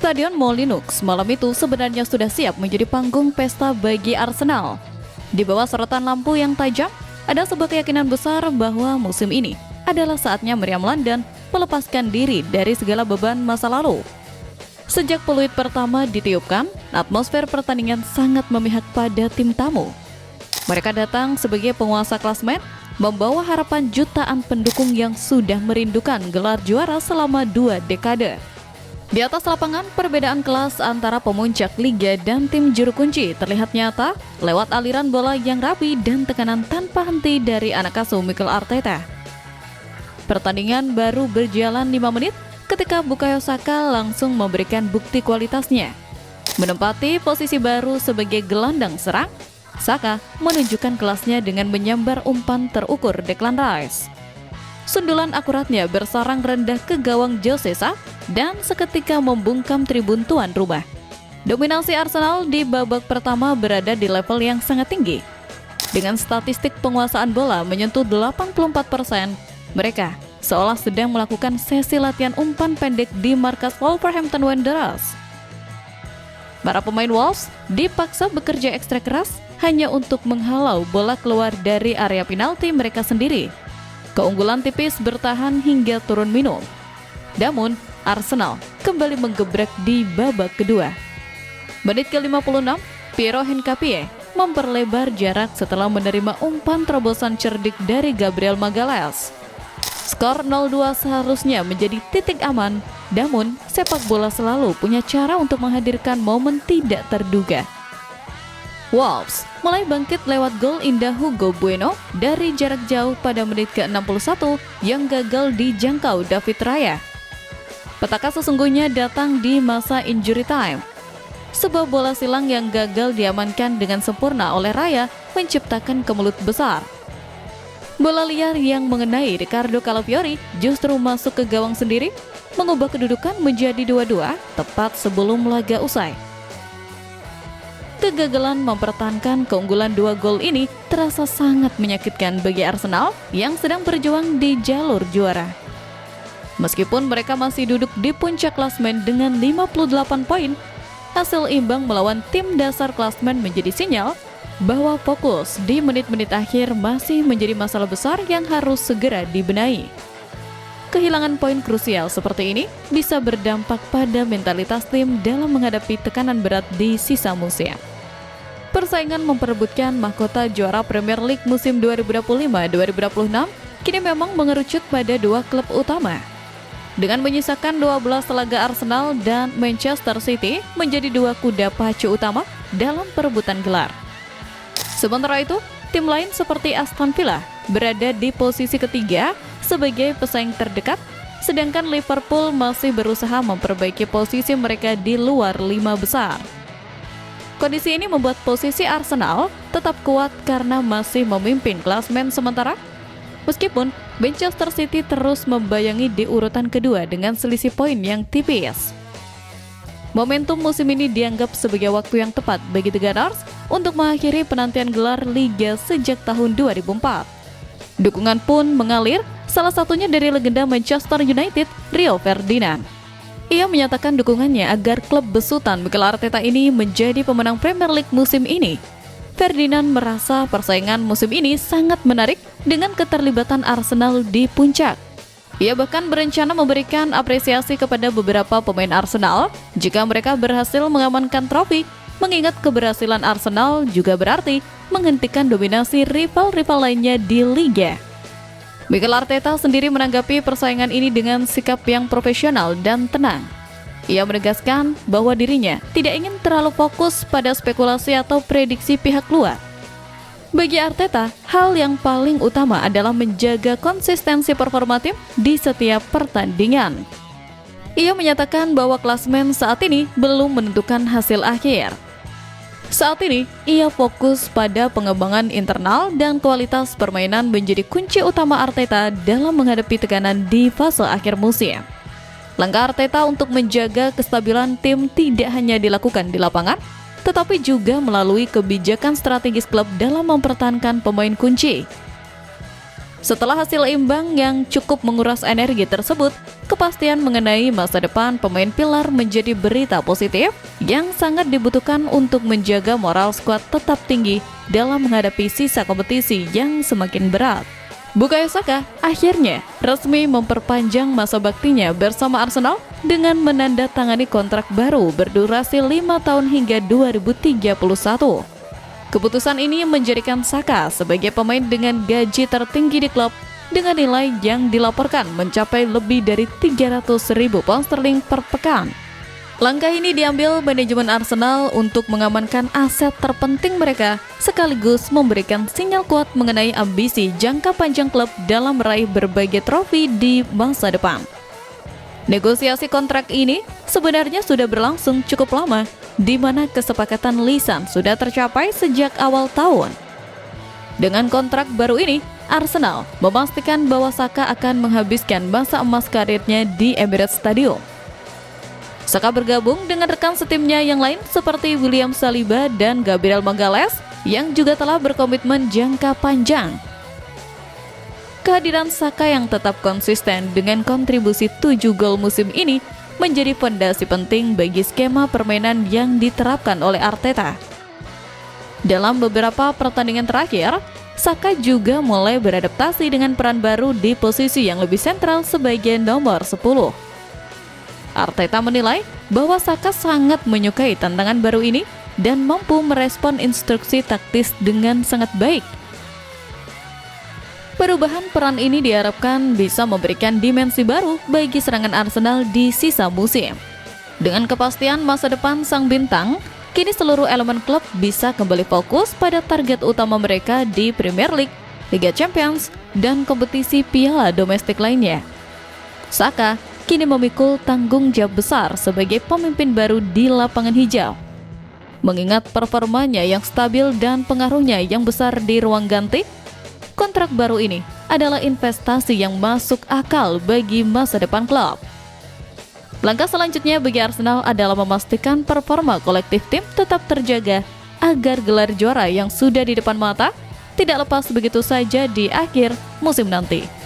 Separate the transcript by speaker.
Speaker 1: Stadion Molineux malam itu sebenarnya sudah siap menjadi panggung pesta bagi Arsenal. Di bawah sorotan lampu yang tajam, ada sebuah keyakinan besar bahwa musim ini adalah saatnya meriam London melepaskan diri dari segala beban masa lalu. Sejak peluit pertama ditiupkan, atmosfer pertandingan sangat memihak pada tim tamu. Mereka datang sebagai penguasa klasemen, membawa harapan jutaan pendukung yang sudah merindukan gelar juara selama 2 dekade. Di atas lapangan, perbedaan kelas antara pemuncak liga dan tim juru kunci terlihat nyata lewat aliran bola yang rapi dan tekanan tanpa henti dari anak asuh Mikel Arteta. Pertandingan baru berjalan 5 menit ketika Bukayo Saka langsung memberikan bukti kualitasnya. Menempati posisi baru sebagai gelandang serang, Saka menunjukkan kelasnya dengan menyambar umpan terukur Declan Rice. Sundulan akuratnya bersarang rendah ke gawang Josesa dan seketika membungkam tribun tuan rumah. Dominasi Arsenal di babak pertama berada di level yang sangat tinggi. Dengan statistik penguasaan bola menyentuh 84%, mereka seolah sedang melakukan sesi latihan umpan pendek di markas Wolverhampton Wanderers. Para pemain Wolves dipaksa bekerja ekstra keras hanya untuk menghalau bola keluar dari area penalti mereka sendiri. Keunggulan tipis bertahan hingga turun minum. Namun, Arsenal kembali menggebrek di babak kedua. Menit ke-56, Piero Hincapié memperlebar jarak setelah menerima umpan terobosan cerdik dari Gabriel Magalhaes. Skor 0-2 seharusnya menjadi titik aman, namun sepak bola selalu punya cara untuk menghadirkan momen tidak terduga. Wolves mulai bangkit lewat gol indah Hugo Bueno dari jarak jauh pada menit ke-61 yang gagal dijangkau David Raya. Petaka sesungguhnya datang di masa injury time. Sebuah bola silang yang gagal diamankan dengan sempurna oleh Raya menciptakan kemelut besar. Bola liar yang mengenai Ricardo Calafiori justru masuk ke gawang sendiri, mengubah kedudukan menjadi 2-2 tepat sebelum laga usai. Kegagalan mempertahankan keunggulan 2 gol ini terasa sangat menyakitkan bagi Arsenal yang sedang berjuang di jalur juara. Meskipun mereka masih duduk di puncak klasemen dengan 58 poin, hasil imbang melawan tim dasar klasemen menjadi sinyal bahwa fokus di menit-menit akhir masih menjadi masalah besar yang harus segera dibenahi. Kehilangan poin krusial seperti ini bisa berdampak pada mentalitas tim dalam menghadapi tekanan berat di sisa musim. Persaingan memperebutkan mahkota juara Premier League musim 2025-2026 kini memang mengerucut pada 2 klub utama. Dengan menyisakan 12 laga, Arsenal dan Manchester City menjadi 2 kuda pacu utama dalam perebutan gelar. Sementara itu, tim lain seperti Aston Villa berada di posisi ketiga sebagai pesaing terdekat, sedangkan Liverpool masih berusaha memperbaiki posisi mereka di luar 5 besar. Kondisi ini membuat posisi Arsenal tetap kuat karena masih memimpin klasemen sementara, meskipun Manchester City terus membayangi di urutan kedua dengan selisih poin yang tipis. Momentum musim ini dianggap sebagai waktu yang tepat bagi The Gunners untuk mengakhiri penantian gelar Liga sejak tahun 2004. Dukungan pun mengalir, salah satunya dari legenda Manchester United, Rio Ferdinand. Ia menyatakan dukungannya agar klub besutan Mikel Arteta ini menjadi pemenang Premier League musim ini. Ferdinand merasa persaingan musim ini sangat menarik dengan keterlibatan Arsenal di puncak. Ia bahkan berencana memberikan apresiasi kepada beberapa pemain Arsenal jika mereka berhasil mengamankan trofi, mengingat keberhasilan Arsenal juga berarti menghentikan dominasi rival-rival lainnya di liga. Mikel Arteta sendiri menanggapi persaingan ini dengan sikap yang profesional dan tenang. Ia menegaskan bahwa dirinya tidak ingin terlalu fokus pada spekulasi atau prediksi pihak luar. Bagi Arteta, hal yang paling utama adalah menjaga konsistensi performa tim di setiap pertandingan. Ia menyatakan bahwa klasemen saat ini belum menentukan hasil akhir. Saat ini, ia fokus pada pengembangan internal dan kualitas permainan menjadi kunci utama Arteta dalam menghadapi tekanan di fase akhir musim. Langkah Arteta untuk menjaga kestabilan tim tidak hanya dilakukan di lapangan, tetapi juga melalui kebijakan strategis klub dalam mempertahankan pemain kunci. Setelah hasil imbang yang cukup menguras energi tersebut, kepastian mengenai masa depan pemain pilar menjadi berita positif yang sangat dibutuhkan untuk menjaga moral skuad tetap tinggi dalam menghadapi sisa kompetisi yang semakin berat. Bukayo Saka akhirnya resmi memperpanjang masa baktinya bersama Arsenal dengan menandatangani kontrak baru berdurasi 5 tahun hingga 2031. Keputusan ini menjadikan Saka sebagai pemain dengan gaji tertinggi di klub dengan nilai yang dilaporkan mencapai lebih dari 300.000 pound sterling per pekan. Langkah ini diambil manajemen Arsenal untuk mengamankan aset terpenting mereka sekaligus memberikan sinyal kuat mengenai ambisi jangka panjang klub dalam meraih berbagai trofi di masa depan. Negosiasi kontrak ini sebenarnya sudah berlangsung cukup lama, di mana kesepakatan lisan sudah tercapai sejak awal tahun. Dengan kontrak baru ini, Arsenal memastikan bahwa Saka akan menghabiskan masa emas karirnya di Emirates Stadium. Saka bergabung dengan rekan setimnya yang lain seperti William Saliba dan Gabriel Magalhaes yang juga telah berkomitmen jangka panjang. Kehadiran Saka yang tetap konsisten dengan kontribusi 7 gol musim ini menjadi fondasi penting bagi skema permainan yang diterapkan oleh Arteta. Dalam beberapa pertandingan terakhir, Saka juga mulai beradaptasi dengan peran baru di posisi yang lebih sentral sebagai nomor 10. Arteta menilai bahwa Saka sangat menyukai tantangan baru ini dan mampu merespon instruksi taktis dengan sangat baik. Perubahan peran ini diharapkan bisa memberikan dimensi baru bagi serangan Arsenal di sisa musim. Dengan kepastian masa depan sang bintang, kini seluruh elemen klub bisa kembali fokus pada target utama mereka di Premier League, Liga Champions, dan kompetisi piala domestik lainnya. Saka kini memikul tanggung jawab besar sebagai pemimpin baru di lapangan hijau. Mengingat performanya yang stabil dan pengaruhnya yang besar di ruang ganti, kontrak baru ini adalah investasi yang masuk akal bagi masa depan klub. Langkah selanjutnya bagi Arsenal adalah memastikan performa kolektif tim tetap terjaga agar gelar juara yang sudah di depan mata tidak lepas begitu saja di akhir musim nanti.